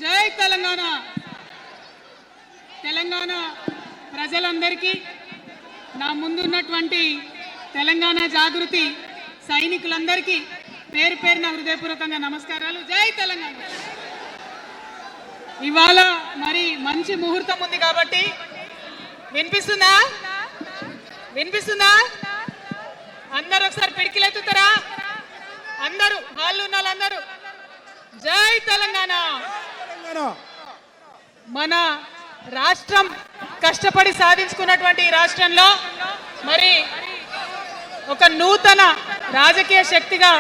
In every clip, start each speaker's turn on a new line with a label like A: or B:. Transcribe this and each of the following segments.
A: జై తెలంగాణ. తెలంగాణ ప్రజలందరికీ నా ముందున్నటువంటి తెలంగాణ జాగృతి సైనికులందరికీ పేరు పేరున హృదయపూర్వకంగా నమస్కారాలు. జై తెలంగాణ. ఇవాళ మరి మంచి ముహూర్తం ఉంది కాబట్టి వినిపిస్తుందా? అందరూ ఒకసారి పిడికిలెత్తుతారా? అందరూ హాల్లో ఉన్న వాళ్ళందరూ జై తెలంగాణ. మన రాష్ట్రం కష్టపడి సాధించుకున్నటువంటి రాష్ట్రంలో మరి ఒక నూతన రాజకీయ శక్తిగా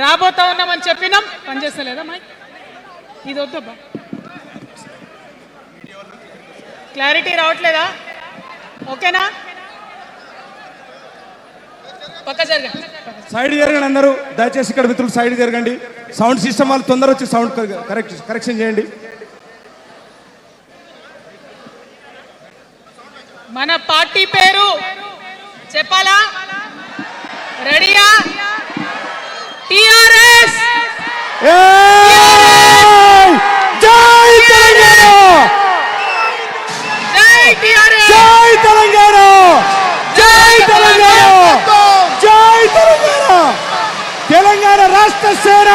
A: రాబోతా ఉన్నామని చెప్పినాం. పనిచేస్తలేదా మై? ఇది వద్దబ్బా, క్లారిటీ రావట్లేదా? ఓకేనా? పక్క జరగండి,
B: సైడ్ జరగండి అందరూ. దయచేసి ఇక్కడ మిత్రులు సైడ్ జరగండి. సౌండ్ సిస్టమ్ వాళ్ళు తొందర వచ్చి సౌండ్ కరెక్షన్ చేయండి.
A: మన పార్టీ పేరు చెప్పాలా? రెడీయా? టిఆర్ఎస్.
B: జై తెలంగాణ,
A: జై టిఆర్ఎస్,
B: జై తెలంగాణ, జై తెలంగాణ, జై తెలంగాణ. తెలంగాణ రాష్ట్ర సేన,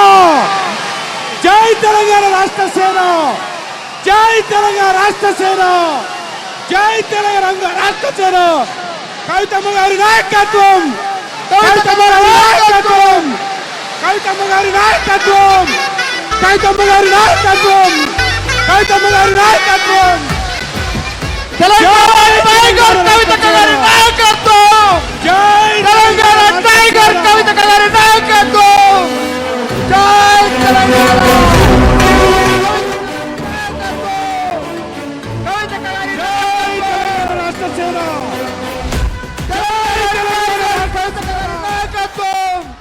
B: జై తెలంగాణ రాష్ట్ర సేన, జై తెలంగాణ రాష్ట్ర సేన, జై తెలంగాణ రాష్ట్ర సేన. కవితమ్మ గారి నాయకత్వం, కవితమ్మ గారి నాయకత్వం, కవితమ్మ గారి నాయకత్వం, కవితమ్మ గారి నాయకత్వం, కవితమ్మ గారి నాయకత్వం. తెలంగాణ టైగర్ కవితమ్మ గారి నాయకత్వం, జై తెలంగాణ టైగర్ కవితమ్మ గారి నాయకత్వం, జై తెలంగాణ.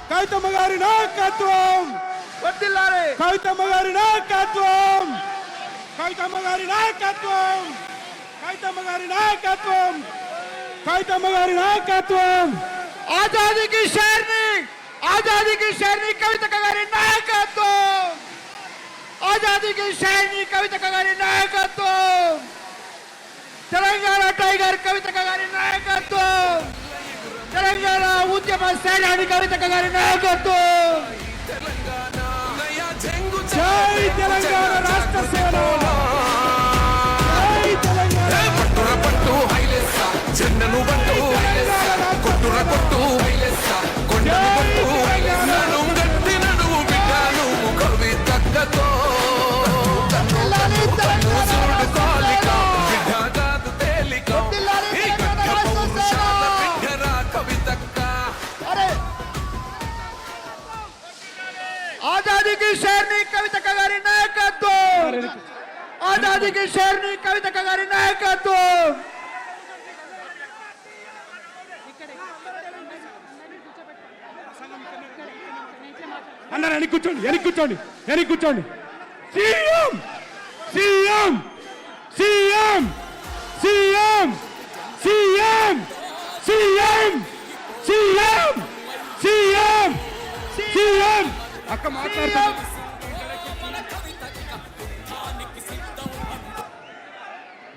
B: కవితమ్మ గారి నాయకత్వం, కవితమ్మ గారి నాయకత్వం, కవితమ్మ గారి నాయకత్వం, కవితమ్మ గారి నాయకత్వం, కవితమ్మ గారి నాయకత్వం. ఆజాదీ కి షేర్ని, ఆజాదీ కి షేర్ని కవితమ్మ గారి నాయకత్వం, ఆజాదీ కి షేర్ని కవితమ్మ గారి నాయకత్వం. తెలంగాణ టైగర్ కవితమ్మ గారి నాయకత్వం, తెలంగాణ ఉద్యమ సేనాని కవితమ్మ గారి నాయకత్వం. జై తెలంగాణ రాష్ట్ర సేన, జై తెలంగాణ.
C: పట్టు హైలెస్స జెండను పట్టు కొట్టుర కొట్టు కొండను నడుం గట్టి నడుము బిడ్డను కవితక్కతో చూడు కాలిక బిడ్డ కాదు తేలిక ఈ గడ్డ పౌరుషాల బిడ్డరా కవితక్క.
D: आजादी की शेरनी कविता कगारी नायकत्व, आजादी की शेरनी कविता कगारी नायकत्व.
B: అందరూ వెనక్కి కూర్చోండి, వెనక్కి కూర్చోండి, వెనక్కి కూర్చోండి. CM CM CM CM CM CM CM CM CM. అక్క మాట్లాడుతా.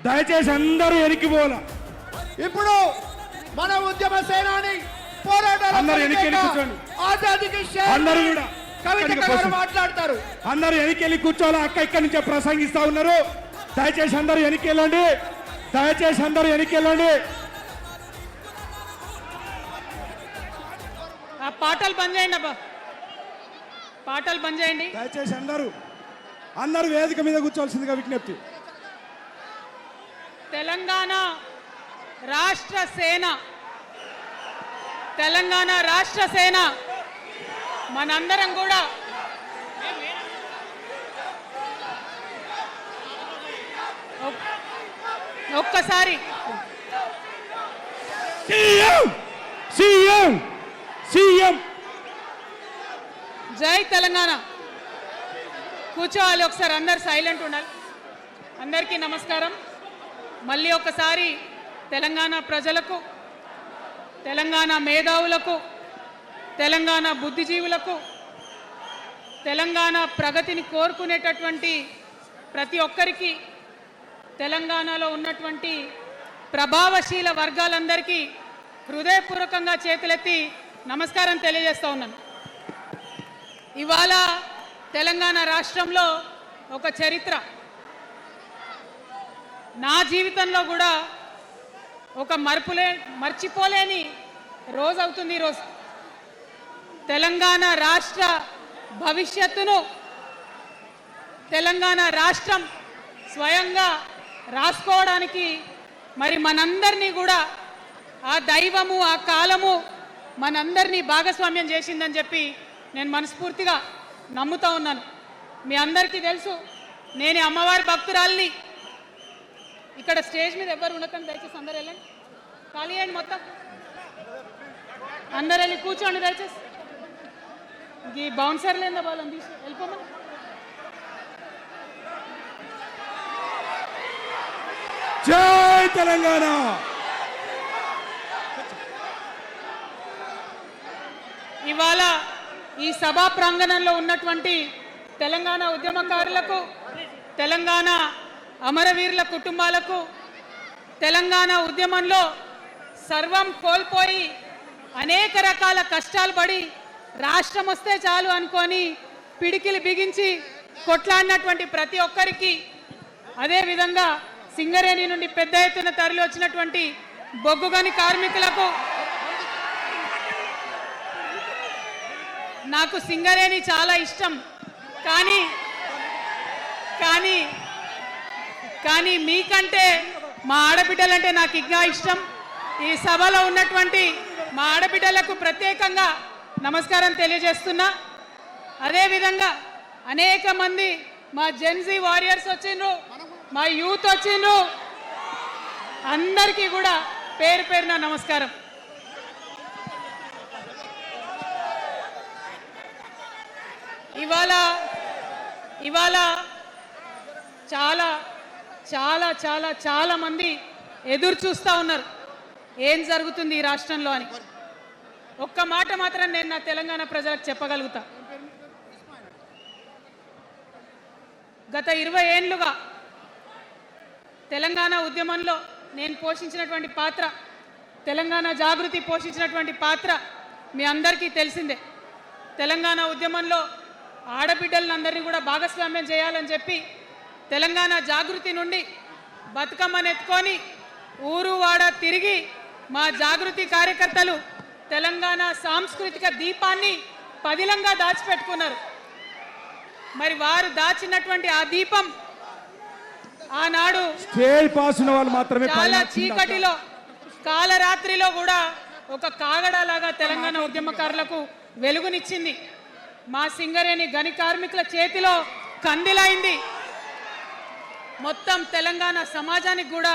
B: దయచేసి అందరూ వెనక్కి పోలా.
D: ఇప్పుడు మన ఉద్యమ సేనాని పోరాటాల
B: అందరూ వెనక్కి కూర్చోండి.
D: ఆజాదీకి
B: అందరూ కూడా
D: కవిత గారు మాట్లాడతారు.
B: అందరూ వెనక్కి కూర్చోవాలి. అక్క ఇక్కడి నుంచే ప్రసంగిస్తా ఉన్నారు. దయచేసి అందరూ వెనక్కి వెళ్ళండి, దయచేసి అందరూ వెనక్కి వెళ్ళండి.
A: ఆ పాటలు బంద్ చేయండి అబ్బా, పాటలు బంద్ చేయండి.
B: దయచేసి అందరూ వేదిక మీద కూర్చోవలసిందిగా విజ్ఞప్తి.
A: తెలంగాణ రాష్ట్ర సేన, తెలంగాణ రాష్ట్ర సేన మనందరం కూడా ఒక్కసారి
B: సీఎం సీఎం సీఎం.
A: జై తెలంగాణ. కూర్చోవాలి, ఒకసారి అందరు సైలెంట్ ఉండాలి. అందరికీ నమస్కారం. మళ్ళీ ఒకసారి తెలంగాణ ప్రజలకు, తెలంగాణ మేధావులకు, తెలంగాణ బుద్ధిజీవులకు, తెలంగాణ ప్రగతిని కోరుకునేటటువంటి ప్రతి ఒక్కరికి తెలంగాణలో ఉన్నటువంటి ప్రభావశీల వర్గాలందరికీ హృదయపూర్వకంగా చేతులెత్తి నమస్కారం తెలియజేస్తా ఉన్నాను. ఇవాళ తెలంగాణ రాష్ట్రంలో ఒక చరిత్ర, నా జీవితంలో కూడా ఒక మర్చిపోలేని రోజు అవుతుంది ఈరోజు. తెలంగాణ రాష్ట్ర భవిష్యత్తును తెలంగాణ రాష్ట్రం స్వయంగా రాసుకోవడానికి మరి మనందరినీ కూడా ఆ దైవము ఆ కాలము మనందరినీ భాగస్వామ్యం చేసిందని చెప్పి నేను మనస్ఫూర్తిగా నమ్ముతా ఉన్నాను. మీ అందరికీ తెలుసు, నేను అమ్మవారి భక్తురాల్ని. ఇక్కడ స్టేజ్ మీద ఎవరు ఉండకండి, దయచేసి అందరు వెళ్ళండి, ఖాళీ అయ్యండి మొత్తం, అందరు వెళ్ళి కూర్చోండి దయచేసి. ఈ బౌన్సర్లు ఏందో వాళ్ళని తీసి వెళ్ళిపోమని.
B: జై తెలంగాణ.
A: ఇవాళ ఈ సభా ప్రాంగణంలో ఉన్నటువంటి తెలంగాణ ఉద్యమకారులకు, తెలంగాణ అమరవీరుల కుటుంబాలకు, తెలంగాణ ఉద్యమంలో సర్వం కోల్పోయి అనేక రకాల కష్టాలు పడి రాష్ట్రం వస్తే చాలు అనుకొని పిడికిలు బిగించి కొట్లాడినటువంటి ప్రతి ఒక్కరికి, అదేవిధంగా సింగరేణి నుండి పెద్ద ఎత్తున తరలి వచ్చినటువంటి బొగ్గుగని కార్మికులకు, నాకు సింగరేణి చాలా ఇష్టం, కానీ కానీ కానీ మీకంటే మా ఆడబిడ్డలంటే నాకు ఇంకా ఇష్టం. ఈ సభలో ఉన్నటువంటి మా ఆడబిడ్డలకు ప్రత్యేకంగా నమస్కారం తెలియజేస్తున్నా. అదేవిధంగా అనేక మంది మా జెన్జీ వారియర్స్ వచ్చిండ్రు, మా యూత్ వచ్చిండ్రు, అందరికీ కూడా పేరు పేరున నమస్కారం. ఇవాళ చాలా చాలా చాలా చాలా మంది ఎదురు చూస్తూ ఉన్నారు ఏం జరుగుతుంది ఈ రాష్ట్రంలో అని. ఒక్క మాట మాత్రం నేను నా తెలంగాణ ప్రజలకు చెప్పగలుగుతా. గత 20 ఏళ్లుగా తెలంగాణ ఉద్యమంలో నేను పోషించినటువంటి పాత్ర, తెలంగాణ జాగృతి పోషించినటువంటి పాత్ర మీ అందరికీ తెలిసిందే. తెలంగాణ ఉద్యమంలో ఆడబిడ్డలందరినీ కూడా భాగస్వామ్యం చేయాలని చెప్పి తెలంగాణ జాగృతి నుండి బతుకమ్మను ఎత్తుకొని ఊరు వాడ తిరిగి మా జాగృతి కార్యకర్తలు తెలంగాణ సాంస్కృతిక దీపాన్ని పదిలంగా దాచిపెట్టుకున్నారు. మరి వారు దాచినటువంటి ఆ దీపం ఆనాడు
B: స్టేజ్ పాస్ ఉన్న వాళ్ళు మాత్రమే
A: చాలా చీకటిలో కాలరాత్రిలో కూడా ఒక కాగడాలాగా తెలంగాణ ఉద్యమకారులకు వెలుగునిచ్చింది. మా సింగరేణి గని కార్మికుల చేతిలో కందిలైంది. మొత్తం తెలంగాణ సమాజానికి కూడా